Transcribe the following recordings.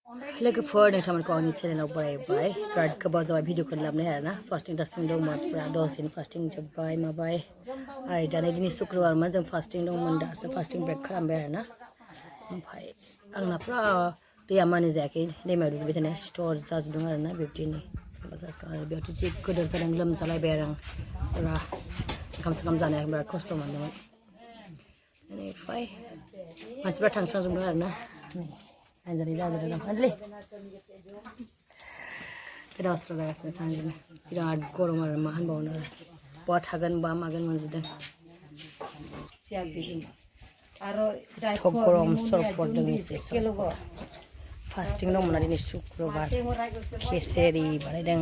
लोगोफोर नोंथांमोनखौ आंनि चेनेलाव बरायबाय बिराद गोबाव जाबाय भिडिअ खालामनाय आरोना फास्टिं टास्टिं दंमोन पुरा 10 दिन फास्टिं जोब्बाय माबाय आरो दानि दिनै शुक्रबारमोन जों फास्टिं दंमोन दासो फास्टिं ब्रेक खालामबाय आरोना ओमफ्राय आंना पुरा दैया मानि जायाखै दैमायाव दुगैबाय थानाया सिथर जाजोबदों आरोना बिब्दिनो बेयावथ' जि गोदोर जादों लोमजालायबाय आरो आं पुरा ओंखाम सोंखाम जानाया बिराद खस्थ' मोनदोंमोन बेनिफ्राय मानसिफ्रा थांस्रांजोबदों आरोना Anjali जाजोबदों दं Anjali गोदाव सोराव जागासिनो सानजोंनो बिराद गरम आरो मा होनबावनो आरो बहा थागोन बहा मागोन मोनजोबदों थ' गरम सरपट दं एसे सरपट फास्टिं दंमोन ना दिनै शुक्रबार खेसेरि बानायदों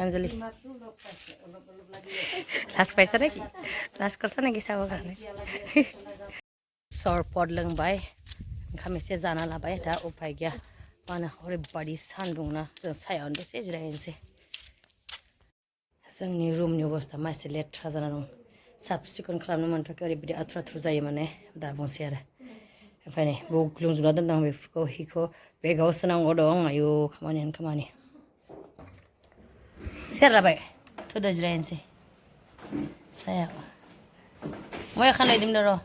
Anjali लास्ट पाइसा नाखि लास्ट करसा नाखि साबो करने सरपट लोंबाय ओंखाम एसे जाना लाबाय दा उफाय गैया मानो ओरैबादि सान्दुं ना जों सायावनो दसे जिरायनोसै जोंनि रुमनि अबस्था मासे लेथ्रा जाना दं साब सिखोन खालामनो मोनथ'आखै ओरैबादि आथुर आथुर जायो माने दा बुंसै आरो ओमफ्राय नै बुग्लुंजोबना दोनदों बेफोरखौ हिखौ बेगाव सोनांगौ दं आयु खामानियानो खामानि सेर लाबाय थुदो जिरायनोसै सायाव मया खानायदोंमोन र'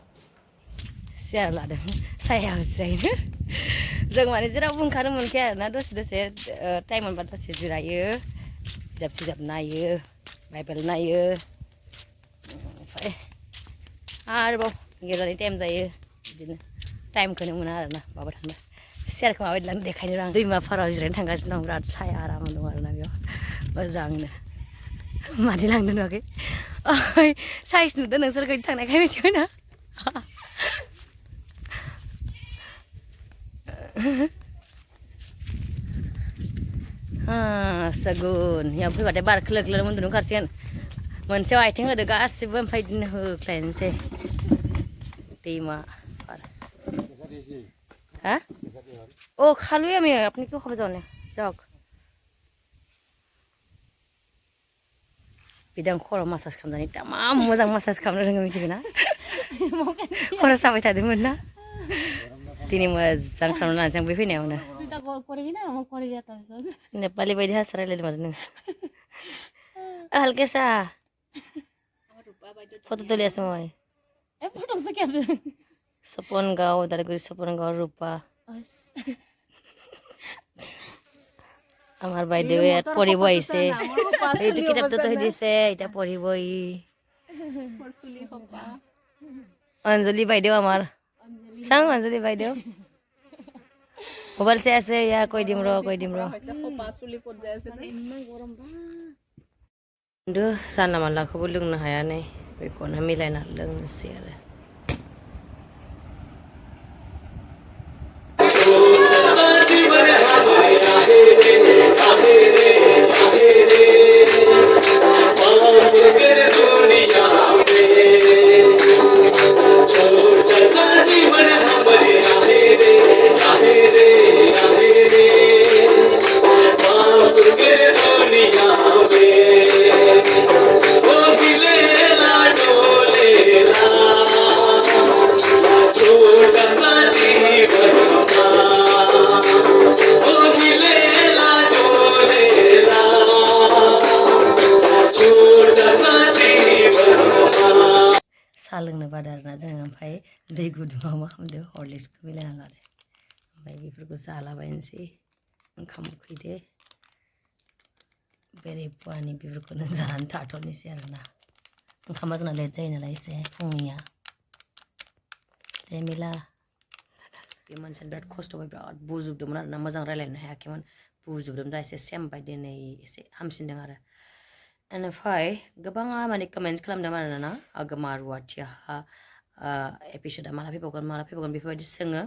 सेर लादों सायाव जिरायनो जों माने जेरावबो ओंखारनो मोनखाया आरोना दसे दसे टाइम मोनबा दसे जिरायो बिजाब सिजाब नायो बाइबेल नायो ओमफ्राय आरोबाव गेजेरनि टाइम जायो बिदिनो टाइमखौनो मोना आरोना माबा थांबा सेरखौ माबायदि लांनो देखायनो आं दैमा फाराव जिरायनो थांगासिनो दं बिराद साया आराम दं आरोना बेयाव मोजांनो मादि लांदों नुवाखै ओइ साइज नुदों नोंसोरखौ थांनायखाय मिथिबाय ना सगुन याव फैबाथाय बार खोलो खोलो उन्दुनो ओंखारसिगोन मोनसेयाव आथिं होदो गासिबो ओमफ्राय बिदिनो होख्लायनोसै दैमा हाँ ओ खालू है मैं अपनी क्यों खबर जाने जाओ बिदां खर' मासाज खालामनानै तमाम मोजां मासाज खालामनो रोङो मिथिगौ ना खर' साबाय थादोंमोन ना दिनै मोजां खालामना लानोसै आं बे फैनायावनो नेपाली बायदि हारसा रायलायदों माथो नों हल्के सा फट' तुलियासै मय सपन गाव उदालगुरि सपन गाव रूपा আমার বাইদেউ ইয়াত পঢ়িব আহিছে এইটো কিতাপটো থৈ দিছে এতিয়া পঢ়িব ই অঞ্জলি বাইদেউ আমাৰ চাওঁ অঞ্জলি বাইদেউ মোবাইল চাই আছে ইয়া কৈ দিম ৰ खिन्थु जानला मानलाखौबो लोंनो हाया नै बेखौनो मिलायना लोंनोसै आरो साहा लोंनो बादा आरोना जोङो ओमफ्राय दै गुदुङाव मा खालामदो हरलिक्सखौ मिलायना लादो ओमफ्राय बेफोरखौ जालाबायनोसै ओंखाम उखैदो बेरे फुवानि बेफोरखौनो जानानै थाथ'नोसै आरोना ओंखामा जोंना लेट जायो नालाय एसे फुंनिया दे मिला बे मानसियानो बिराद खस्थ'यै बिराद बुजोबदोंमोन आरोना मोजां रायलायनो हायाखैमोन बुजोबदोंमोन दा एसे सेमबाय दिनै एसे हामसिनदों आरो बेनिफ्राय गोबाङा माने कमेन्ट्स खालामदों आरोना agwma रुवाथिहा एपिसडा माला फैबावगोन बेफोरबायदि सोङो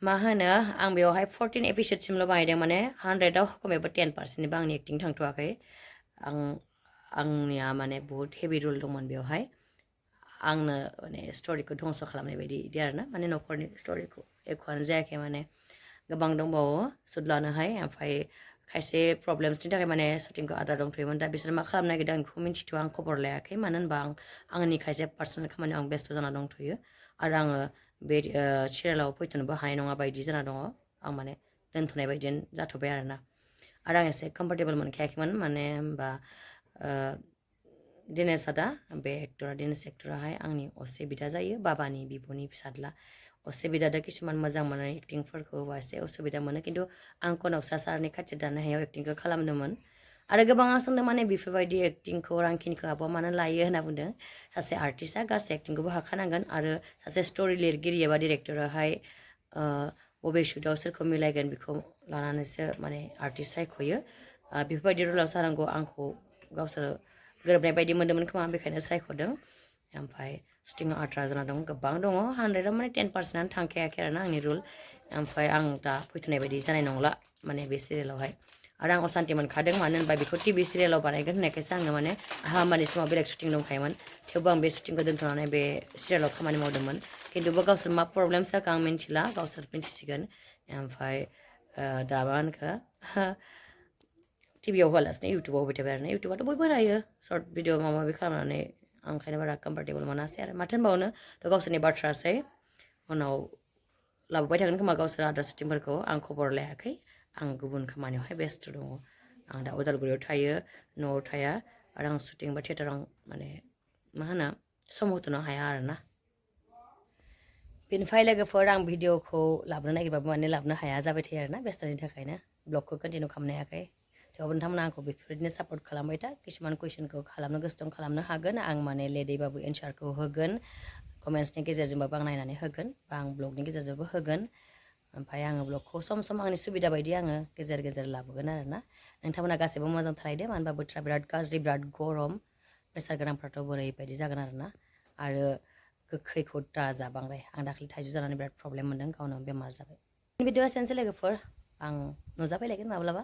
मा होनो आं बेवहाय 14 एपिसडसिमल' बानायदों माने 100आव खमैबो 10%निबो आंनि एक्टिं थांथ'वाखै आंनिया माने बहुत हेभि रुल दंमोन बेवहाय आंनो माने स्ट'रिखौ धंस खालामनाय बायदि इदि आरोना माने न'खरनि स्ट'रिखौ एख'आनो जायाखै माने गोबां दंबावो सुद लानोहाय ओमफ्राय खायसे प्रब्लेम्सनि थाखाय माने शुटिंखौ आद्रा दंथ'योमोन दा बिसोर मा खालामनो नागिरदों आं बेखौ मिन्थिथ'आ आं खबर लायाखै मानो होनबा आंनि खायसे पार्सनेल खामानियाव आं बेस्थ' जाना दंथ'यो आरो आङो बे सिरियालाव फैथ'नोबो हानाय नङा बायदि जाना दङ आं माने दोनथ'नाय बायदि जाथ'बाय आरोना आरो आं एसे कम्फर्टेबल मोनखायाखैमोन माने होनबा दिनेश आदा बे दिनेश एक्टराहाय आंनि असे बिदा जायो बाबानि बिब'नि फिसाज्ला असे बिदादो किसुमान मोजां मोनो एक्टिंफोरखौ एसे उसुबिदा मोनो खिन्थु आं कनकसा सारनि खाथिर दानो हायाव एक्टिंखौ खालामदोंमोन आरो गोबाङा सोंदों माने बेफोरबायदि एक्टिंखौ रांखिनिखौ आब'आ मानो लायो होनना बुंदों सासे आर्टिस्टआ गासै एक्टिंखौबो हाखानांगोन आरो सासे स्ट'रि लिरगिरि एबा डिरेक्टराहाय बबे शुटआव सोरखौ मिलायगोन बेखौ लानानैसो माने आर्टिस्ट सायख'यो बेफोरबायदि रुलाव जानांगौ आंखौ गावसोर गोरोबनाय बायदि मोन्दोंमोन खोमा बेखायनो सायख'दों ओमफ्राय शुटिंआव आद्रा जाना दं गोबां दङ 100आव माने 10%आनो थांखायाखै आरोना आंनि रुल ओमफ्राय आं दा फैथ'नाय बायदि जानाय नंला माने बे सिरियालावहाय आरो आं असान्ति मोनखादों मानो होनबा बेखौ टिभि सिरियालाव बानायगोन होननायखायसो आङो माने आहा होमबानि समाव बेलेग शुटिं दंखायोमोन थेवबो आं बे शुटिंखौ दोन्थ'नानै बे सिरियालाव खामानि मावदोंमोन खिन्थुबो गावसोर मा प्रब्लेम्स जाखो आं मिन्थिला गावसोर मिन्थिसिगोन ओमफ्राय दा मा होनखो टिभियाव होआलासिनो इउटुबाव होबाय थाबाय आरोना इउटुबाथ' बयबो नायो सर्ट भिडिअ माबा माबि खालामनानै आं ओंखायनो बारा कम्फर्टेबल मोनासै आरो माथो होनबावनो थ' गावसोरनि बाथ्रासै उनाव लाबोबाय थागोन खोमा गावसोर आद्रा शुटिंफोरखौ आं खबर लायाखै आं गुबुन खामानियावहाय बेस्थ' दङ आं दा उदालगुरियाव थायो न'आव थाया आरो आं शुटिं बा थियेटाराव माने मा होनो सम होथ'नो हाया आरोना बेनिफ्राय लोगोफोर आं भिडिअखौ लाबोनो नागिरबाबो माने लाबोनो हाया जाबाय थायो आरोना बेस्थ'नि थाखायनो ब्लगखौ कन्टिनिउ खालामनो हायाखै थेवबो नोंथांमोना आंखौ बेफोरबायदिनो सापर्ट खालामबाय था किसुमान कुइसनखौ खालामनो गोसो दं खालामनो हागोन आं माने लेटैबाबो एन्सारखौ होगोन कमेन्ट्सनि गेजेरजोंबाबो आं नायनानै होगोन बा आं ब्लगनि गेजेरजोंबो होगोन ओमफ्राय आङो ब्लगखौ सम सम आंनि सुबिदा बायदि आङो गेजेर गेजेर लाबोगोन आरोना नोंथांमोना गासैबो मोजां थालायदो मानो होनबा बोथोरा बिराद गाज्रि बिराद गरम प्रेसार गोनांफ्राथ' बोरैबायदि जागोन आरोना आरो गोखैखौ दाजा बांद्राय आं दाखालि थाइजौ जानानै बिराद प्रब्लेम मोन्दों गावनो बेमार जाबाय भिडिअआ एसेनोसै लोगोफोर आं नुजाफैलायगोन माब्लाबा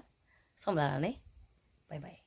सम लानानै बाय बाय